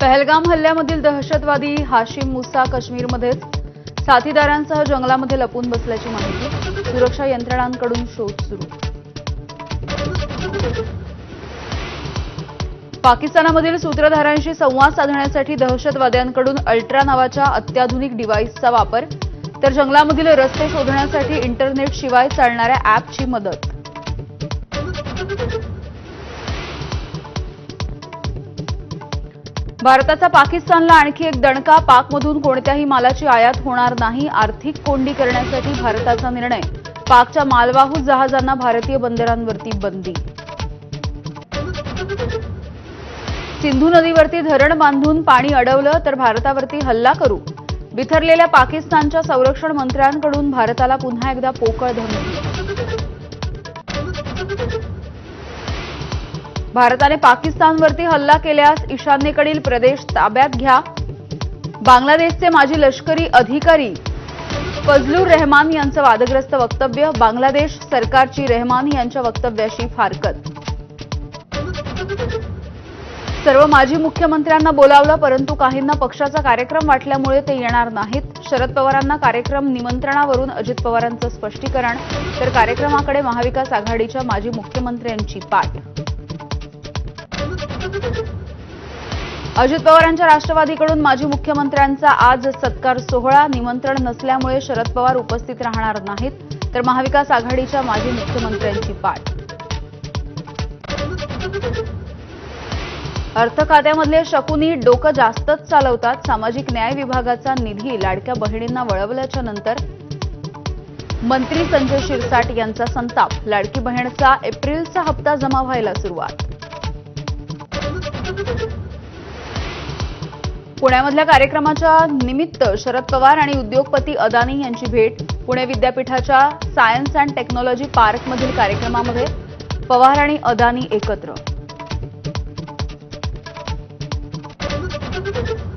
पहलगाम हल्ल्यामधील दहशतवादी हाशिम मुसा काश्मीरमध्येच साथीदारांसह जंगलामध्ये लपून बसल्याची माहिती। सुरक्षा यंत्रणांकडून शोध सुरू। पाकिस्तानामधील सूत्रधारांशी संवाद साधण्यासाठी दहशतवाद्यांकडून अल्ट्रा नावाच्या अत्याधुनिक डिव्हाइसचा वापर, तर जंगलामधील रस्ते शोधण्यासाठी इंटरनेटशिवाय चालणाऱ्या अॅपची मदत। भारताचा पाकिस्तानला आणखी एक दणका। पाकमधून कोणत्याही मालाची आयात होणार नाही। आर्थिक कोंडी करण्यासाठी भारताचा निर्णय। पाकच्या मालवाहू जहाजांना भारतीय बंदरांवरती बंदी। सिंधू नदीवरती धरण बांधून पाणी अडवलं तर भारतावरती हल्ला करू। बिथरलेल्या पाकिस्तानच्या संरक्षण मंत्र्यांकडून भारताला पुन्हा एकदा पोकळ धमकी। भारताने पाकिस्तानवरती हल्ला केल्यास ईशान्येकडील प्रदेश ताब्यात घ्या। बांगलादेशचे माजी लष्करी अधिकारी फजलुर रहमान यांचं वादग्रस्त वक्तव्य। बांगलादेश सरकारची रहमान यांच्या वक्तव्याशी फारकत। सर्व माजी मुख्यमंत्र्यांना बोलावलं, परंतु काहींना पक्षाचा कार्यक्रम वाटल्यामुळे ते येणार नाहीत। शरद पवारांना कार्यक्रम निमंत्रणावरून अजित पवारांचं स्पष्टीकरण, तर कार्यक्रमाकडे महाविकास आघाडीच्या माजी मुख्यमंत्र्यांची पाठ। अजित पवारांच्या राष्ट्रवादीकडून माजी मुख्यमंत्र्यांचा आज सत्कार सोहळा। निमंत्रण नसल्यामुळे शरद पवार उपस्थित राहणार नाहीत, तर महाविकास आघाडीच्या माजी मुख्यमंत्र्यांची पाठ। अर्थ खात्यामधले शकुनी डोकं जास्तच चालवतात। सामाजिक न्याय विभागाचा निधी लाडक्या बहिणींना वळवल्याच्या नंतर मंत्री संजय शिरसाट यांचा संताप। लाडकी बहिणीचा एप्रिलचा हप्ता जमा व्हायला सुरुवात। पुण्यामधल्या कार्यक्रमाच्या निमित्त शरद पवार आणि उद्योगपती अदानी यांची भेट। पुणे विद्यापीठाच्या सायन्स अँड टेक्नॉलॉजी पार्कमधील कार्यक्रमामध्ये पवार आणि अदानी एकत्र।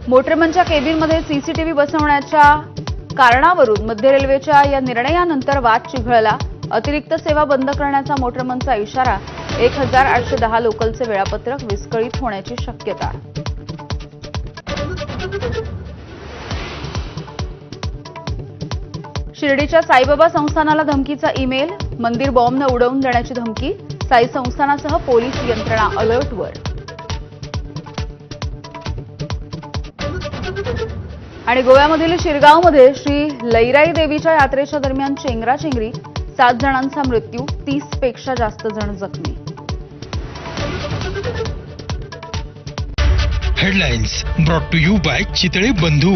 मोटरमनच्या केबिनमध्ये सीसीटीव्ही बसवण्याच्या कारणावरून मध्य रेल्वेच्या या निर्णयानंतर वाद चिघळला। अतिरिक्त सेवा बंद करण्याचा मोटरमनचा इशारा। 1810 लोकलचे वेळापत्रक विस्कळीत होण्याची शक्यता। शिर्डीच्या साईबाबा संस्थानाला धमकीचा ईमेल। मंदिर बॉम्बनं उडवून देण्याची धमकी। साई संस्थानासह पोलीस यंत्रणा अलर्टवर। आणि गोव्यामधील शिरगावमध्ये श्री लईराई देवीच्या यात्रेच्या दरम्यान चेंगराचेंगरी। 7 जणांचा मृत्यू, 30 पेक्षा जास्त जण जखमी। Headlines brought to you by Chitale बंधू।